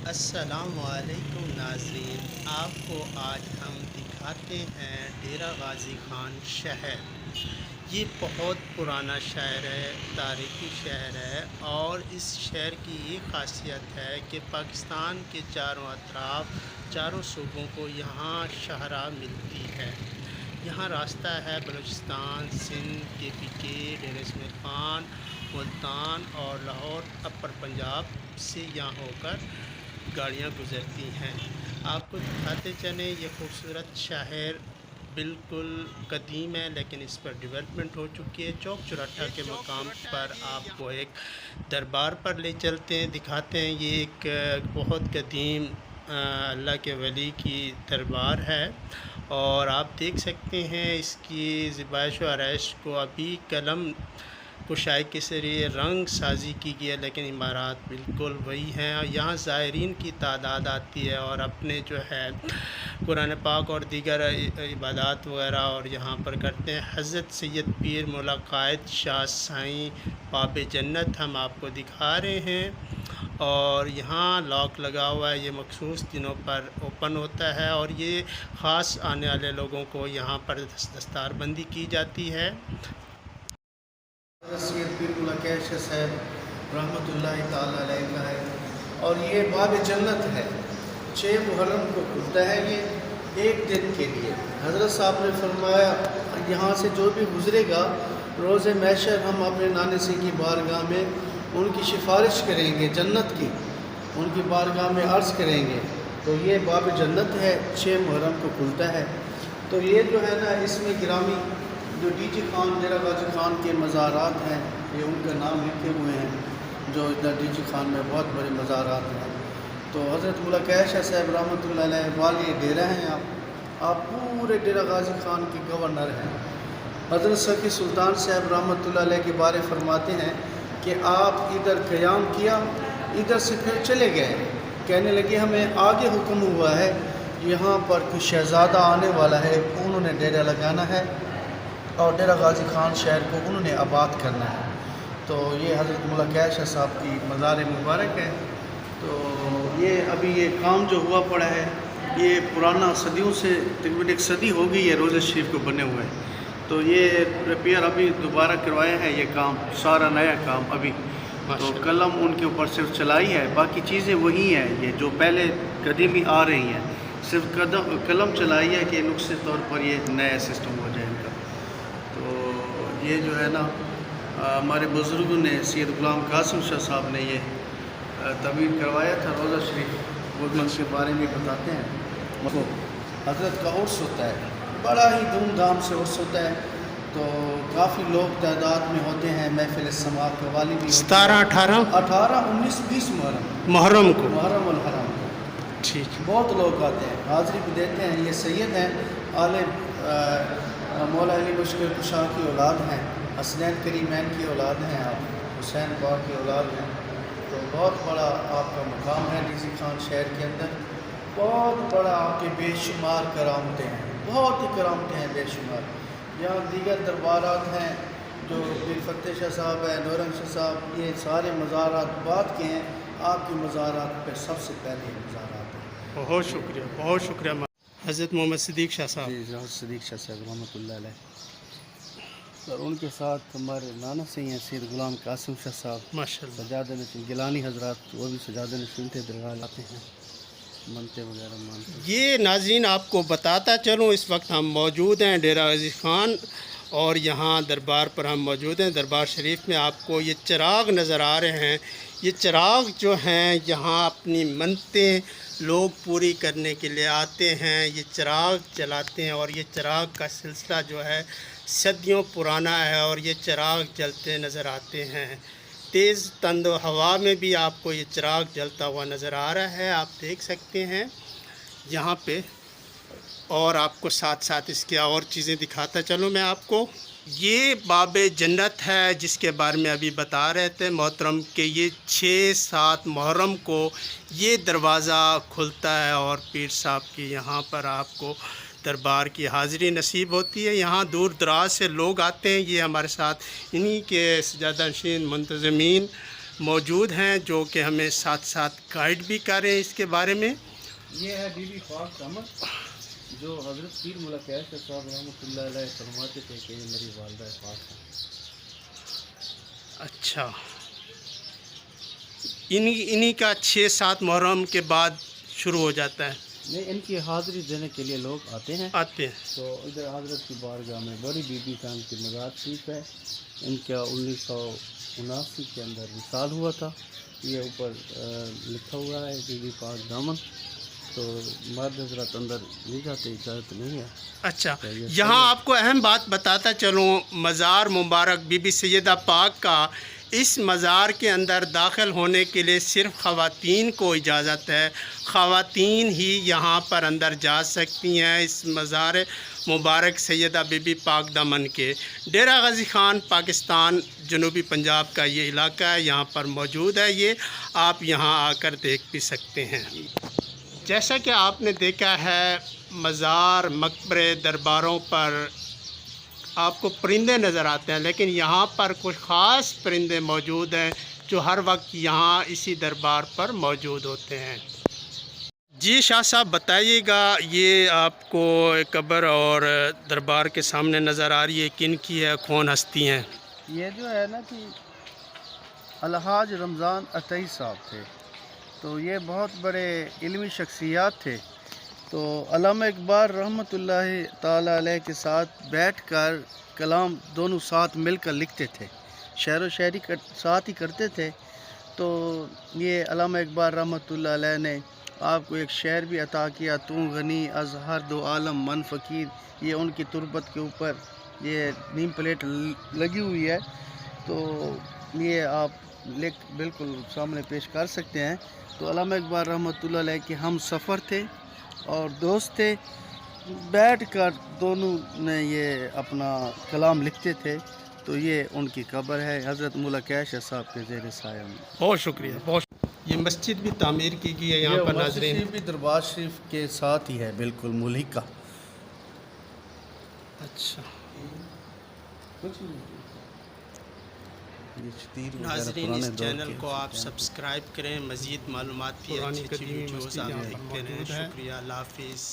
السلام علیکم ناظرین، آپ کو آج ہم دکھاتے ہیں ڈیرہ غازی خان شہر۔ یہ بہت پرانا شہر ہے، تاریخی شہر ہے، اور اس شہر کی یہ خاصیت ہے کہ پاکستان کے چاروں اطراف، چاروں صوبوں کو یہاں شاہراہ ملتی ہے۔ یہاں راستہ ہے بلوچستان، سندھ، KPK، ڈیرہ اسماعیل خان، ملتان اور لاہور اپر پنجاب سے یہاں ہو کر گاڑیاں گزرتی ہیں۔ آپ کو دکھاتے چلیں، یہ خوبصورت شہر بالکل قدیم ہے، لیکن اس پر ڈیولپمنٹ ہو چکی ہے۔ چوک چوراٹھا کے مقام پر آپ کو ایک دربار پر لے چلتے ہیں، دکھاتے ہیں۔ یہ ایک بہت قدیم اللہ کے ولی کی دربار ہے، اور آپ دیکھ سکتے ہیں اس کی زیبائش و آرائش کو ابھی قلم کشائی کے ذریعے رنگ سازی کی گئی ہے، لیکن عمارات بالکل وہی ہیں۔ اور یہاں زائرین کی تعداد آتی ہے اور اپنے جو ہے قرآن پاک اور دیگر عبادات وغیرہ اور یہاں پر کرتے ہیں۔ حضرت سید پیر مولا قائد شاہ سائیں باب جنت ہم آپ کو دکھا رہے ہیں، اور یہاں لاک لگا ہوا ہے۔ یہ مخصوص دنوں پر اوپن ہوتا ہے، اور یہ خاص آنے والے لوگوں کو یہاں پر دستار بندی کی جاتی ہے۔ سید پیر مولا قائد شاہ صاحب رحمۃ اللہ تعالیٰ علیہ کا ہے، اور یہ باب جنت ہے۔ 6 محرم کو کھلتا ہے یہ ایک دن کے لیے۔ حضرت صاحب نے فرمایا یہاں سے جو بھی گزرے گا روز محشر ہم اپنے نانے سے کی بارگاہ میں ان کی سفارش کریں گے، جنت کی ان کی بارگاہ میں عرض کریں گے۔ تو یہ باب جنت ہے، 6 محرم کو کھلتا ہے۔ تو یہ جو ہے نا، اس میں گرامی جو DG خان ڈیرہ غازی خان کے مزارات ہیں، یہ ان کا نام لکھے ہوئے ہیں، جو ادھر DG خان میں بہت بڑے مزارات ہیں۔ تو حضرت مولا قائد شاہ صاحب رحمۃ اللہ علیہ والی ڈیرہ ہیں۔ آپ پورے ڈیرہ غازی خان کے گورنر ہیں۔ حضرت سخی سلطان صاحب رحمۃ اللہ علیہ کے بارے فرماتے ہیں کہ آپ ادھر قیام کیا، ادھر سے پھر چلے گئے، کہنے لگے ہمیں آگے حکم ہوا ہے یہاں پر کوئی شہزادہ آنے والا ہے، انہوں نے ڈیرہ لگانا ہے اور ڈیرہ غازی خان شہر کو انہوں نے آباد کرنا ہے۔ تو یہ حضرت مولا قائد شاہ صاحب کی مزار مبارک ہے۔ تو یہ ابھی یہ کام جو ہوا پڑا ہے، یہ پرانا صدیوں سے تقریباً 1 صدی ہو گئی ہے روضہ شریف کو بنے ہوئے۔ تو یہ ریپیئر ابھی دوبارہ کروایا ہے، یہ کام سارا نیا کام ابھی۔ تو قلم ان کے اوپر صرف چلائی ہے، باقی چیزیں وہی ہیں، یہ جو پہلے قدیمی آ رہی ہیں، صرف قلم چلائی ہے کہ نقصے طور پر یہ نیا سسٹم ہو جائے ان کا۔ تو یہ جو ہے نا، ہمارے بزرگوں نے سید غلام قاسم شاہ صاحب نے یہ تعمیر کروایا تھا روضہ شریف، وہ اس کے بارے میں بتاتے ہیں۔ حضرت کا عرس ہوتا ہے، بڑا ہی دھوم دھام سے عرس ہوتا ہے، تو کافی لوگ تعداد میں ہوتے ہیں۔ محفل سماعت قوالی بھی 17، 18، 18، 19، 20 محرم کو۔ محرم الحرام کو ٹھیک۔ بہت لوگ آتے ہیں، حاضری بھی دیتے ہیں۔ یہ سید ہیں، آل مولا علی مشکل کشا کی اولاد ہیں، حسنین کریمین کی اولاد ہیں، آپ حسین پاک کی اولاد ہیں۔ تو بہت بڑا آپ کا مقام ہے DG خان شہر کے اندر، بہت بڑا آپ کے بے شمار کرامتیں ہیں، بہت ہی کرامتیں ہیں بے شمار۔ یہاں دیگر دربارات ہیں جو پیر فتح شاہ صاحب ہیں، نورنگ شاہ صاحب، یہ سارے مزارات بعد کے ہیں، آپ کے مزارات پہ سب سے پہلے مزارات ہیں۔ بہت شکریہ، بہت شکریہ حضرت محمد صدیق شاہ صاحب۔ جی، حضرت صدیق شاہ صاحب رحمۃ اللہ علیہ، اور ان کے ساتھ ہمارے نانا سے ہیں سید غلام قاسم شاہ صاحب، ماشاء اللہ۔ سجادہ نشین گیلانی حضرات، وہ بھی سجادہ نشین تھے، درگاہ لاتے ہیں، منتے وغیرہ مانتے ہیں۔ یہ ناظرین آپ کو بتاتا چلوں، اس وقت ہم موجود ہیں ڈیرہ غازی خان، اور یہاں دربار پر ہم موجود ہیں۔ دربار شریف میں آپ کو یہ چراغ نظر آ رہے ہیں۔ یہ چراغ جو ہیں یہاں اپنی منتیں لوگ پوری کرنے کے لیے آتے ہیں، یہ چراغ جلاتے ہیں، اور یہ چراغ کا سلسلہ جو ہے صدیوں پرانا ہے، اور یہ چراغ جلتے نظر آتے ہیں۔ تیز تند و ہوا میں بھی آپ کو یہ چراغ جلتا ہوا نظر آ رہا ہے، آپ دیکھ سکتے ہیں یہاں پہ۔ اور آپ کو ساتھ ساتھ اس کی اور چیزیں دکھاتا چلوں میں آپ کو۔ یہ باب جنت ہے جس کے بارے میں ابھی بتا رہے تھے محترم، کہ یہ 6-7 محرم کو یہ دروازہ کھلتا ہے، اور پیر صاحب کی یہاں پر آپ کو دربار کی حاضری نصیب ہوتی ہے۔ یہاں دور دراز سے لوگ آتے ہیں، یہ ہمارے ساتھ انہی کے سجادہ نشین منتظمین موجود ہیں جو کہ ہمیں ساتھ ساتھ گائیڈ بھی کر رہے ہیں اس کے بارے میں۔ یہ ہے بی بی پاک دامن، جو حضرت پیر مولا کیش صاحب رحمۃ اللہ علیہ فرماتے تھے کہ یہ میری والدہ پاک ہے۔ اچھا، انہی کا 6-7 محرم کے بعد شروع ہو جاتا ہے؟ نہیں، ان کی حاضری دینے کے لیے لوگ آتے ہیں آتے ہیں تو ادھر حضرت کی بارگاہ میں بڑی بی بی کا ان کی مزار شریف ہے۔ ان کا 1979 کے اندر وصال ہوا تھا، یہ اوپر لکھا ہوا ہے بی بی پاک دامن، تو مرد حضرات اندر نہیں جاتے، اجازت نہیں ہے۔ اچھا، یہاں آپ کو اہم بات بتاتا چلوں، مزار مبارک بی بی سیدہ پاک کا، اس مزار کے اندر داخل ہونے کے لیے صرف خواتین کو اجازت ہے، خواتین ہی یہاں پر اندر جا سکتی ہیں۔ اس مزار مبارک سیدہ بی بی پاک دامن کے ڈیرہ غازی خان پاکستان جنوبی پنجاب کا یہ علاقہ ہے، یہاں پر موجود ہے، یہ آپ یہاں آ کر دیکھ بھی سکتے ہیں۔ جیسا کہ آپ نے دیکھا ہے، مزار مقبرے درباروں پر آپ کو پرندے نظر آتے ہیں، لیکن یہاں پر کچھ خاص پرندے موجود ہیں جو ہر وقت یہاں اسی دربار پر موجود ہوتے ہیں۔ جی شاہ صاحب بتائیے گا، یہ آپ کو قبر اور دربار کے سامنے نظر آ رہی ہے، کن کی ہے، کون ہستی ہیں؟ یہ جو ہے نا کہ الحاج رمضان عطئی صاحب تھے، تو یہ بہت بڑے علمی شخصیات تھے، تو علامہ اقبال رحمۃ اللہ تعالیٰ علیہ کے ساتھ بیٹھ کر کلام دونوں ساتھ مل کر لکھتے تھے، شعر و شاعری ساتھ ہی کرتے تھے۔ تو یہ علامہ اقبال رحمۃ اللہ علیہ نے آپ کو ایک شعر بھی عطا کیا، تو غنی از ہر دو عالم من فقیر، یہ ان کی تربت کے اوپر یہ نیم پلیٹ لگی ہوئی ہے، تو یہ آپ لکھ بالکل سامنے پیش کر سکتے ہیں۔ تو علامہ اقبال رحمۃ اللہ علیہ کے ہم سفر تھے اور دوست تھے، بیٹھ کر دونوں نے یہ اپنا کلام لکھتے تھے، تو یہ ان کی قبر ہے حضرت مولا کیش صاحب کے زیر سایہ میں۔ بہت شکریہ، بہت شکریہ۔ یہ مسجد بھی تعمیر کی گئی ہے یہاں پر ناظرین؟ مسجد بھی دربار شریف کے ساتھ ہی ہے، بالکل ملحقہ۔ اچھا ناظرین، اس چینل کو آپ سبسکرائب کریں، مزید معلومات کی اچھی ویڈیوز آپ دیکھتے رہیں۔ شکریہ، اللہ حافظ۔